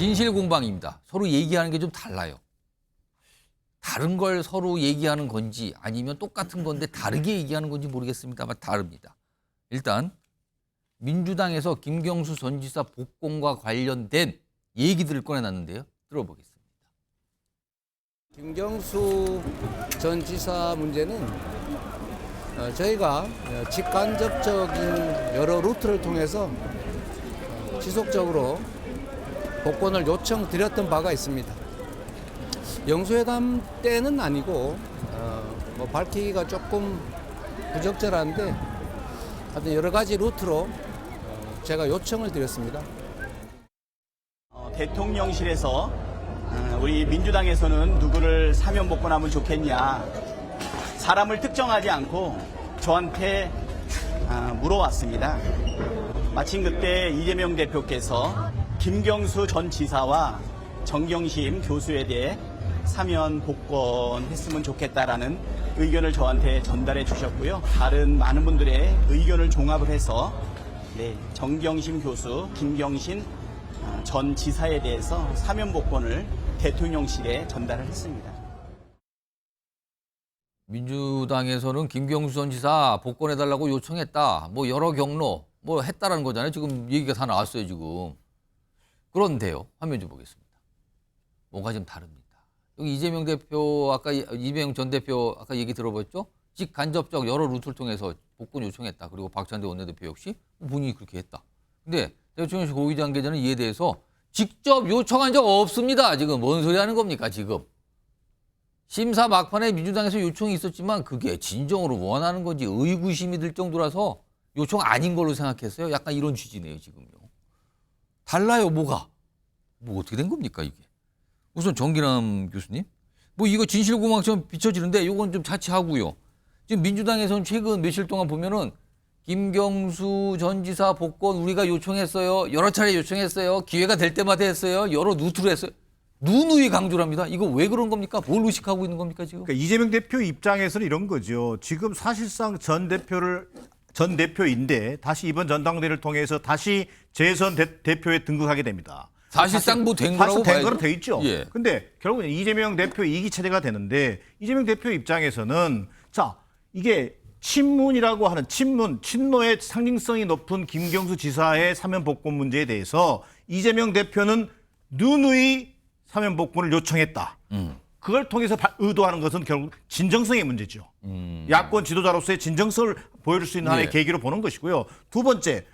진실 공방입니다. 서로 얘기하는 게 좀 달라요. 다른 걸 서로 얘기하는 건지 아니면 똑같은 건데 다르게 얘기하는 건지 모르겠습니다만 다릅니다. 일단 민주당에서 김경수 전 지사 복권과 관련된 얘기들을 꺼내놨는데요. 들어보겠습니다. 김경수 전 지사 문제는 저희가 직간접적인 여러 루트를 통해서 지속적으로 복권을 요청드렸던 바가 있습니다. 영수회담 때는 아니고 밝히기가 조금 부적절한데 하여튼 여러 가지 루트로 제가 요청을 드렸습니다. 대통령실에서 우리 민주당에서는 누구를 사면 복권하면 좋겠냐, 사람을 특정하지 않고 저한테 물어왔습니다. 마침 그때 이재명 대표께서 김경수 전 지사와 정경심 교수에 대해 사면 복권했으면 좋겠다라는 의견을 저한테 전달해 주셨고요. 다른 많은 분들의 의견을 종합을 해서 정경심 교수, 김경신 전 지사에 대해서 사면 복권을 대통령실에 전달을 했습니다. 민주당에서는 김경수 전 지사 복권해달라고 요청했다. 뭐 여러 경로 뭐 했다라는 거잖아요. 지금 얘기가 다 나왔어요 지금. 그런데요. 화면 좀 보겠습니다. 뭔가 좀 다릅니다. 여기 이재명 대표 아까 이재명 전 대표 아까 얘기 들어봤죠? 직간접적 여러 루트를 통해서 복권 요청했다. 그리고 박찬대 원내대표 역시 본인이 그렇게 했다. 근데 대통령실 고위 관계자는 이에 대해서 직접 요청한 적 없습니다. 지금 뭔 소리 하는 겁니까 지금. 심사 막판에 민주당에서 요청이 있었지만 그게 진정으로 원하는 건지 의구심이 들 정도라서 요청 아닌 걸로 생각했어요. 약간 이런 취지네요 지금요. 달라요 뭐가. 뭐 어떻게 된 겁니까 이게. 우선 정기남 교수님. 뭐 이거 진실공방처럼 비춰지는데 이건 좀 차치하고요. 지금 민주당에서는 최근 며칠 동안 보면은 김경수 전 지사 복권 우리가 요청했어요. 여러 차례 요청했어요. 기회가 될 때마다 했어요. 여러 루트로 했어요. 누누이 강조를 합니다. 이거 왜 그런 겁니까? 뭘 의식하고 있는 겁니까 지금? 그러니까 이재명 대표 입장에서는 이런 거죠. 지금 사실상 전 대표인데 다시 이번 전당대회를 통해서 다시 재선 대표에 등극하게 됩니다. 사실상 뭐 된 거라고 사실상 된 봐야죠. 거는 돼 있죠. 예. 근데 결국은 이재명 대표 이기 체제가 되는데 이재명 대표 입장에서는 자, 이게 친문이라고 하는 친노의 상징성이 높은 김경수 지사의 사면 복권 문제에 대해서 이재명 대표는 누누이 사면 복권을 요청했다. 그걸 통해서 의도하는 것은 결국 진정성의 문제죠. 야권 지도자로서의 진정성을 보여줄 수 있는 하나의 예. 계기로 보는 것이고요. 두 번째,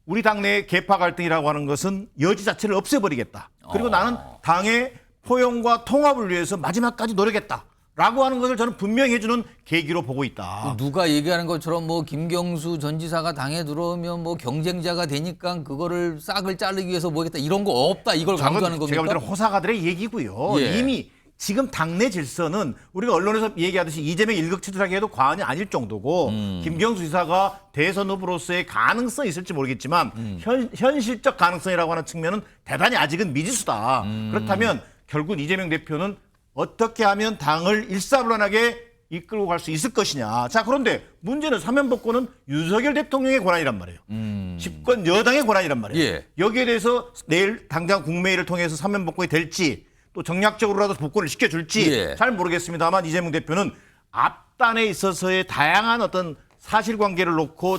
우리 당내의 계파 갈등이라고 하는 것은 여지 자체를 없애버리겠다. 그리고 나는 당의 포용과 통합을 위해서 마지막까지 노력했다. 라고 하는 것을 저는 분명히 해주는 계기로 보고 있다. 누가 얘기하는 것처럼 뭐 김경수 전 지사가 당에 들어오면 뭐 경쟁자가 되니까 그거를 싹을 자르기 위해서 뭐겠다 이런 거 없다 이걸 강조하는 겁니까? 제가 볼 때는 호사가들의 얘기고요. 예. 이미 지금 당내 질서는 우리가 언론에서 얘기하듯이 이재명 일극치들하게 해도 과언이 아닐 정도고 김경수 지사가 대선 후보로서의 가능성이 있을지 모르겠지만 현실적 가능성이라고 하는 측면은 대단히 아직은 미지수다. 그렇다면 결국 이재명 대표는 어떻게 하면 당을 일사불란하게 이끌고 갈 수 있을 것이냐. 자, 그런데 문제는 사면 복권은 윤석열 대통령의 권한이란 말이에요. 집권 여당의 권한이란 말이에요. 예. 여기에 대해서 내일 당장 국회의를 통해서 사면 복권이 될지 또 정략적으로라도 복권을 시켜줄지 예. 잘 모르겠습니다만 이재명 대표는 앞단에 있어서의 다양한 어떤 사실관계를 놓고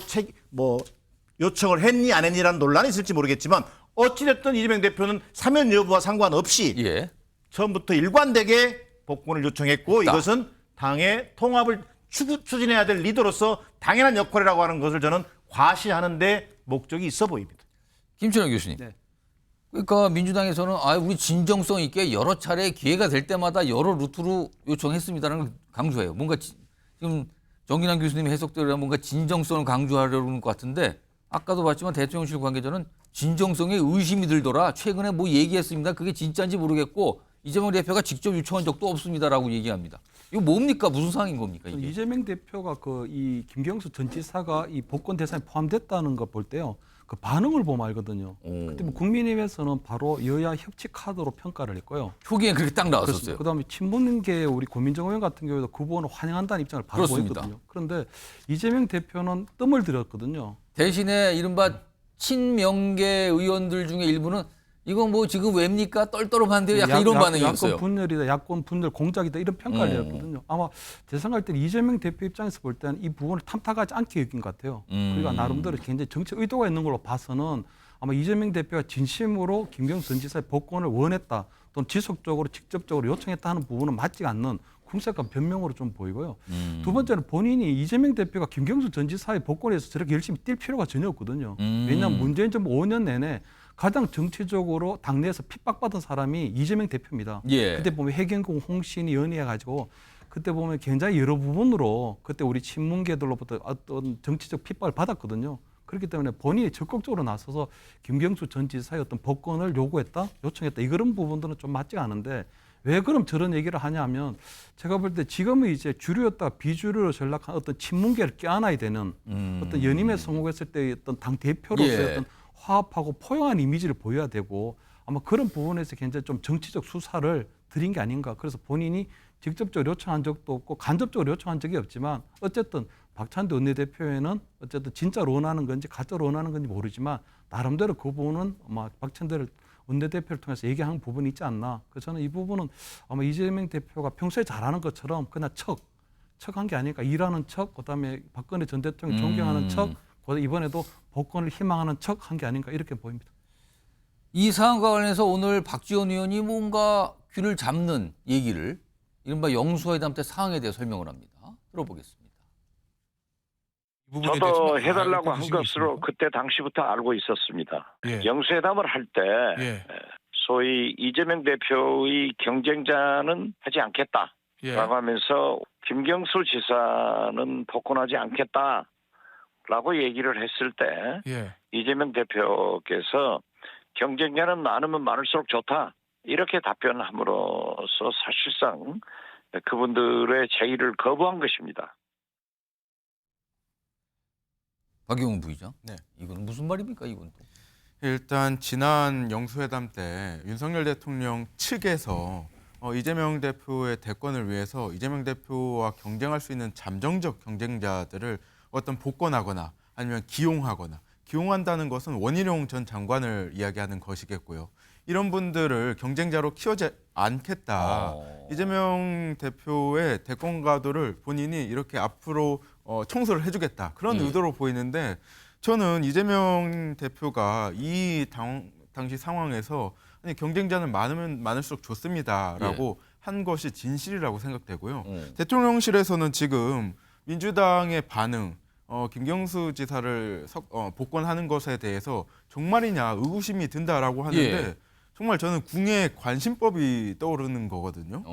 요청을 했니 안 했니라는 논란이 있을지 모르겠지만 어찌됐든 이재명 대표는 사면 여부와 상관없이 예. 처음부터 일관되게 복권을 요청했고 이것은 당의 통합을 추진해야 될 리더로서 당연한 역할이라고 하는 것을 저는 과시하는 데 목적이 있어 보입니다. 김천호 교수님. 네. 그러니까 민주당에서는 우리 진정성 있게 여러 차례 기회가 될 때마다 여러 루트로 요청했습니다라는 걸 강조해요. 뭔가 지금 정기남 교수님의 해석대로 뭔가 진정성을 강조하려는 것 같은데 아까도 봤지만 대통령실 관계자는 진정성에 의심이 들더라. 최근에 뭐 얘기했습니다. 그게 진짜인지 모르겠고 이재명 대표가 직접 요청한 적도 없습니다라고 얘기합니다. 이거 뭡니까? 무슨 상황인 겁니까? 이게? 이재명 대표가 이 김경수 전 지사가 이 복권 대상에 포함됐다는 거 볼 때요. 그 반응을 보면 알거든요. 그때 뭐 국민의힘에서는 바로 여야 협치 카드로 평가를 했고요. 초기엔 그렇게 딱 나왔었어요. 그다음에 친문계 우리 고민정 의원 같은 경우에도 그 부분을 환영한다는 입장을 바로 그렇습니다. 보였거든요. 그런데 이재명 대표는 뜸을 들였거든요. 대신에 이른바 친명계 의원들 중에 일부는 이거 뭐 지금 왜입니까? 떨떠름한데요. 약간 이런 반응이 있어요. 야권 분열이다, 야권 분열 공작이다 이런 평가를 내렸거든요. 아마 제 생각할 때는 이재명 대표 입장에서 볼 때는 이 부분을 탐탁하지 않게 여긴 것 같아요. 그러니까 나름대로 굉장히 정치 의도가 있는 걸로 봐서는 아마 이재명 대표가 진심으로 김경수 전 지사의 복권을 원했다 또는 지속적으로 직접적으로 요청했다 하는 부분은 맞지 않는 궁색한 변명으로 좀 보이고요. 두 번째는 본인이 이재명 대표가 김경수 전 지사의 복권에서 저렇게 열심히 뛸 필요가 전혀 없거든요. 왜냐하면 문재인 정부 5년 내내 가장 정치적으로 당내에서 핍박받은 사람이 이재명 대표입니다. 예. 그때 보면 해경공 홍신이 연이어가지고 그때 보면 굉장히 여러 부분으로 그때 우리 친문계들로부터 어떤 정치적 핍박을 받았거든요. 그렇기 때문에 본인이 적극적으로 나서서 김경수 전 지사의 어떤 복권을 요구했다, 요청했다 이런 부분들은 좀 맞지가 않은데 왜 그럼 저런 얘기를 하냐면 제가 볼 때 지금은 이제 주류였다가 비주류로 전락한 어떤 친문계를 껴안아야 되는 어떤 연임에 성공했을 때 어떤 당 대표로서의 예. 어떤 화합하고 포용한 이미지를 보여야 되고 아마 그런 부분에서 굉장히 좀 정치적 수사를 드린 게 아닌가. 그래서 본인이 직접적으로 요청한 적도 없고 간접적으로 요청한 적이 없지만 어쨌든 박찬대 원내대표에는 어쨌든 진짜로 원하는 건지 가짜로 원하는 건지 모르지만 나름대로 그 부분은 아마 박찬대 원내대표를 통해서 얘기한 부분이 있지 않나. 그래서 저는 이 부분은 아마 이재명 대표가 평소에 잘하는 것처럼 그냥 척한 게 아닐까. 일하는 척, 그다음에 박근혜 전 대통령 존경하는 척, 이번에도 복권을 희망하는 척 한 게 아닌가 이렇게 보입니다. 이 사안과 관련해서 오늘 박지원 의원이 뭔가 귀를 잡는 얘기를 이른바 영수회담 때 상황에 대해 설명을 합니다. 들어보겠습니다. 저도 해달라고 한 것으로 그때 당시부터 알고 있었습니다. 예. 영수회담을 할 때 예. 소위 이재명 대표의 경쟁자는 하지 않겠다라고 예. 하면서 김경수 지사는 복권하지 않겠다라고 얘기를 했을 때 예. 이재명 대표께서 경쟁자는 많으면 많을수록 좋다 이렇게 답변함으로써 사실상 그분들의 제의를 거부한 것입니다. 박용훈 부의장. 네. 이건 무슨 말입니까? 이건 또. 일단 지난 영수회담 때 윤석열 대통령 측에서 이재명 대표의 대권을 위해서 이재명 대표와 경쟁할 수 있는 잠정적 경쟁자들을 어떤 복권하거나 아니면 기용한다는 것은 원희룡 전 장관을 이야기하는 것이겠고요. 이런 분들을 경쟁자로 키우지 않겠다. 이재명 대표의 대권 가도를 본인이 이렇게 앞으로 청소를 해주겠다. 그런 의도로 보이는데 저는 이재명 대표가 이 당시 상황에서 아니, 경쟁자는 많으면 많을수록 좋습니다라고 한 것이 진실이라고 생각되고요. 대통령실에서는 지금 민주당의 반응, 김경수 지사를 복권하는 것에 대해서 정말이냐 의구심이 든다라고 하는데 정말 저는 궁예 관심법이 떠오르는 거거든요.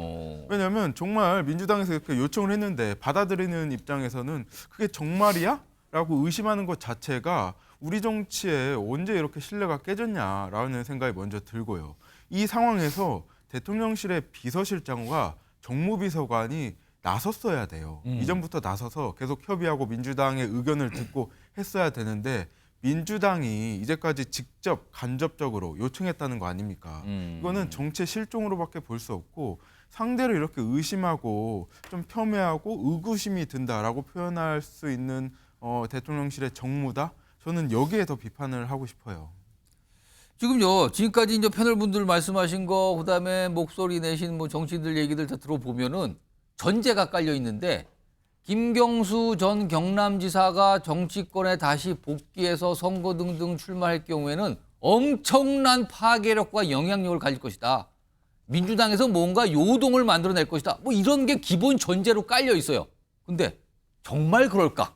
왜냐하면 정말 민주당에서 이렇게 요청을 했는데 받아들이는 입장에서는 그게 정말이야? 라고 의심하는 것 자체가 우리 정치에 언제 이렇게 신뢰가 깨졌냐라는 생각이 먼저 들고요. 이 상황에서 대통령실의 비서실장과 정무비서관이 나섰어야 돼요. 이전부터 나서서 계속 협의하고 민주당의 의견을 듣고 했어야 되는데 민주당이 이제까지 직접 간접적으로 요청했다는 거 아닙니까? 이거는 정치의 실종으로밖에 볼 수 없고 상대를 이렇게 의심하고 좀 폄훼하고 의구심이 든다라고 표현할 수 있는 대통령실의 정무다? 저는 여기에 더 비판을 하고 싶어요. 지금요, 지금까지 이제 패널분들 말씀하신 거, 그다음에 목소리 내신 뭐 정치인들 얘기들 다 들어보면은 전제가 깔려 있는데 김경수 전 경남지사가 정치권에 다시 복귀해서 선거 등등 출마할 경우에는 엄청난 파괴력과 영향력을 가질 것이다. 민주당에서 뭔가 요동을 만들어낼 것이다. 뭐 이런 게 기본 전제로 깔려 있어요. 근데 정말 그럴까?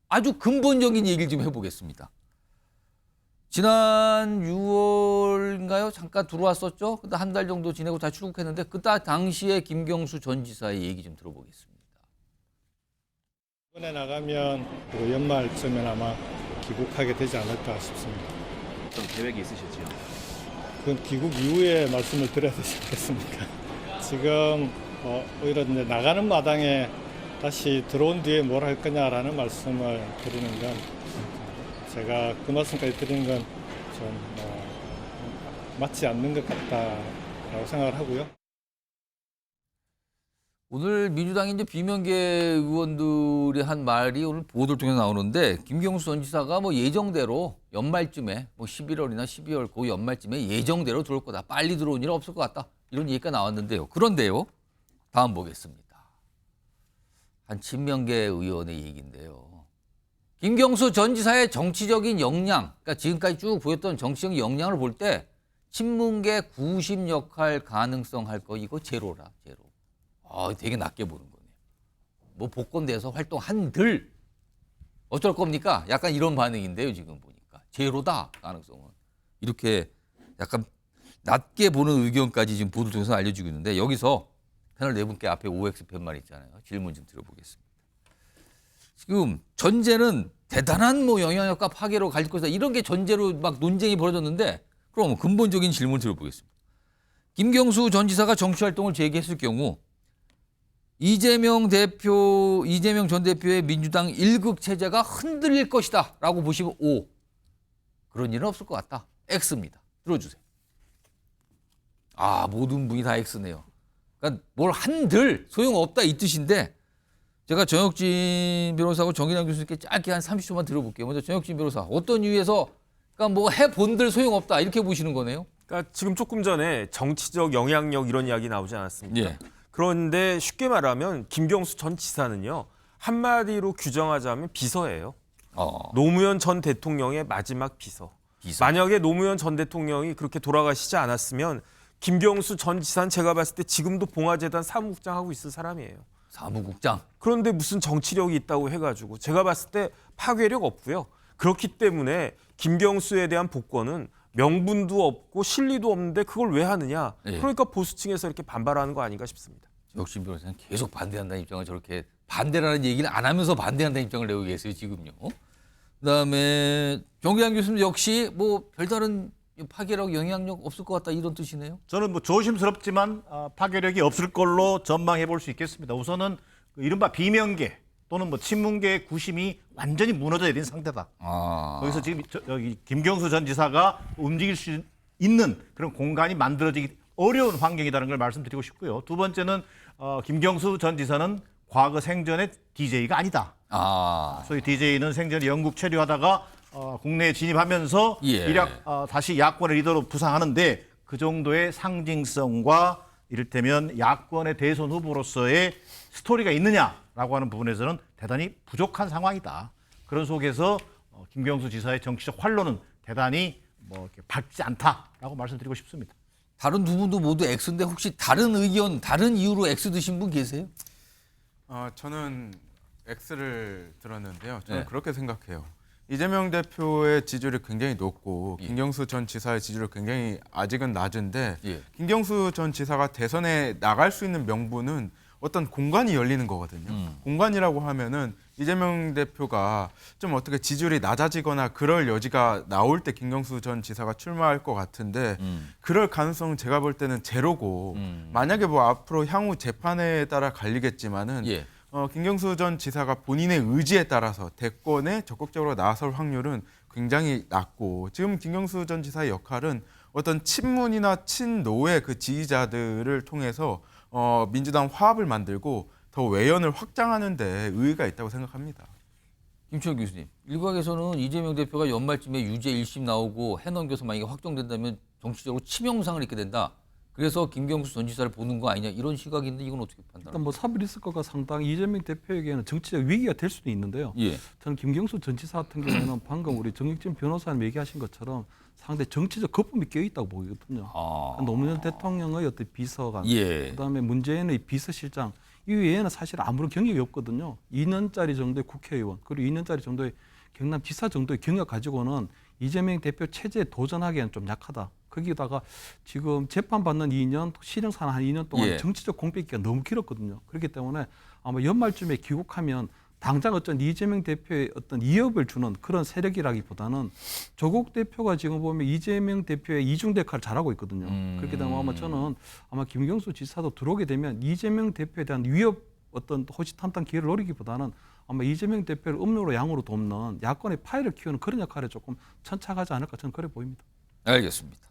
아주 근본적인 얘기를 좀 해보겠습니다. 지난 6월인가요? 잠깐 들어왔었죠? 근데 한 달 정도 지내고 다시 출국했는데 그때 당시에 김경수 전 지사의 얘기 좀 들어보겠습니다. 이번에 나가면 그 연말쯤엔 아마 귀국하게 되지 않을까 싶습니다. 어떤 계획이 있으실지요? 그건 귀국 이후에 말씀을 드려야 되지 않겠습니까? 지금 오히려 이제 나가는 마당에 다시 들어온 뒤에 뭘 할 거냐라는 말씀을 드리는 건 제가 그 말씀까지 드리는 건 좀 맞지 않는 것 같다라고 생각을 하고요. 오늘 민주당의 이제 비명계 의원들이 한 말이 오늘 보도를 통해 나오는데 김경수 전 지사가 뭐 예정대로 연말쯤에 뭐 11월이나 12월 그 연말쯤에 예정대로 들어올 거다. 빨리 들어온 일 없을 것 같다. 이런 얘기가 나왔는데요. 그런데요. 다음 보겠습니다. 한 친명계 의원의 얘기인데요. 김경수 전 지사의 정치적인 역량, 그러니까 지금까지 쭉 보였던 정치적 역량을 볼 때 친문계 구심 역할 가능성 할 거 이거 제로라, 제로. 되게 낮게 보는 거네요. 뭐 복권대에서 활동 한들 어쩔 겁니까? 약간 이런 반응인데요. 지금 보니까 제로다 가능성은. 이렇게 약간 낮게 보는 의견까지 지금 보도를 통해서 알려주고 있는데 여기서 패널 네 분께 앞에 OX 팻말 있잖아요. 질문 좀 드려보겠습니다. 지금 전제는 대단한 뭐 영향력과 파괴로 갈 것이다. 이런 게 전제로 막 논쟁이 벌어졌는데 그럼 근본적인 질문 드려보겠습니다. 김경수 전 지사가 정치활동을 재개했을 경우 이재명 전 대표의 민주당 1급 체제가 흔들릴 것이다 라고 보시면 O. 그런 일은 없을 것 같다. X입니다. 들어주세요. 모든 분이 다 X네요. 그러니까 뭘 한들 소용없다 이 뜻인데 제가 정혁진 변호사하고 정기남 교수님께 짧게 한 30초만 들어볼게요. 먼저 정혁진 변호사 어떤 이유에서 그러니까 뭐 해본들 소용없다 이렇게 보시는 거네요. 그러니까 지금 조금 전에 정치적 영향력 이런 이야기 나오지 않았습니까? 예. 그런데 쉽게 말하면 김경수 전 지사는요. 한마디로 규정하자면 비서예요. 노무현 전 대통령의 마지막 비서. 만약에 노무현 전 대통령이 그렇게 돌아가시지 않았으면 김경수 전 지사는 제가 봤을 때 지금도 봉화재단 사무국장 하고 있을 사람이에요. 사무국장. 그런데 무슨 정치력이 있다고 해가지고 제가 봤을 때 파괴력 없고요. 그렇기 때문에 김경수에 대한 복권은 명분도 없고 실리도 없는데 그걸 왜 하느냐. 예. 그러니까 보수층에서 이렇게 반발하는 거 아닌가 싶습니다. 정혁진 변호사는 계속 반대한다는 입장을 저렇게 반대라는 얘기를 안 하면서 반대한다는 입장을 내고 계세요. 지금요. 그다음에 정기남 교수님 역시 뭐 별다른 파괴력, 영향력 없을 것 같다 이런 뜻이네요. 저는 뭐 조심스럽지만 파괴력이 없을 걸로 전망해 볼 수 있겠습니다. 우선은 이른바 비명계 또는 뭐 친문계의 구심이 완전히 무너져 내린 상태다. 거기서 지금 여기 김경수 전 지사가 움직일 수 있는 그런 공간이 만들어지기 어려운 환경이라는 걸 말씀드리고 싶고요. 두 번째는 김경수 전 지사는 과거 생전의 DJ가 아니다. 소위 DJ는 생전에 영국 체류하다가 국내에 진입하면서 예. 일약 다시 야권의 리더로 부상하는데 그 정도의 상징성과 이를테면 야권의 대선 후보로서의 스토리가 있느냐라고 하는 부분에서는 대단히 부족한 상황이다. 그런 속에서 김경수 지사의 정치적 활로는 대단히 뭐 이렇게 밝지 않다라고 말씀드리고 싶습니다. 다른 두 분도 모두 X인데 혹시 다른 의견, 다른 이유로 X 드신 분 계세요? 저는 X를 들었는데요. 저는 네. 그렇게 생각해요. 이재명 대표의 지지율이 굉장히 높고 김경수 전 지사의 지지율이 굉장히 아직은 낮은데 김경수 전 지사가 대선에 나갈 수 있는 명분은 어떤 공간이 열리는 거거든요. 공간이라고 하면은 이재명 대표가 좀 어떻게 지지율이 낮아지거나 그럴 여지가 나올 때 김경수 전 지사가 출마할 것 같은데 그럴 가능성은 제가 볼 때는 제로고 만약에 뭐 앞으로 향후 재판에 따라 갈리겠지만은 김경수 전 지사가 본인의 의지에 따라서 대권에 적극적으로 나설 확률은 굉장히 낮고 지금 김경수 전 지사의 역할은 어떤 친문이나 친노의 그 지지자들을 통해서 민주당 화합을 만들고 더 외연을 확장하는 데 의의가 있다고 생각합니다. 김치환 교수님, 일각에서는 이재명 대표가 연말쯤에 유죄 1심 나오고 해넘겨서 만약에 확정된다면 정치적으로 치명상을 입게 된다. 그래서 김경수 전 지사를 보는 거 아니냐 이런 시각이 있는데 이건 어떻게 판단하세요? 일단 뭐 사법 리스크가 상당히 이재명 대표에게는 정치적 위기가 될 수도 있는데요. 저는 김경수 전 지사 같은 경우는 방금 우리 정혁진 변호사님 얘기하신 것처럼 상당히 정치적 거품이 껴 있다고 보거든요. 노무현 대통령의 어떤 비서관, 그다음에 문재인의 비서실장 이 외에는 사실 아무런 경력이 없거든요. 2년짜리 정도의 국회의원 그리고 2년짜리 정도의 경남지사 정도의 경력 가지고는 이재명 대표 체제에 도전하기에는 좀 약하다. 거기다가 지금 재판받는 2년, 실형사는 한 2년 동안 정치적 공백기가 너무 길었거든요. 그렇기 때문에 아마 연말쯤에 귀국하면 당장 어떤 이재명 대표의 어떤 위협을 주는 그런 세력이라기보다는 조국 대표가 지금 보면 이재명 대표의 이중대 역할을 잘하고 있거든요. 그렇기 때문에 아마 저는 아마 김경수 지사도 들어오게 되면 이재명 대표에 대한 위협 어떤 호시탐탐 기회를 노리기보다는 아마 이재명 대표를 음료로 양으로 돕는 야권의 파이를 키우는 그런 역할에 조금 천착하지 않을까 저는 그래 보입니다. 알겠습니다.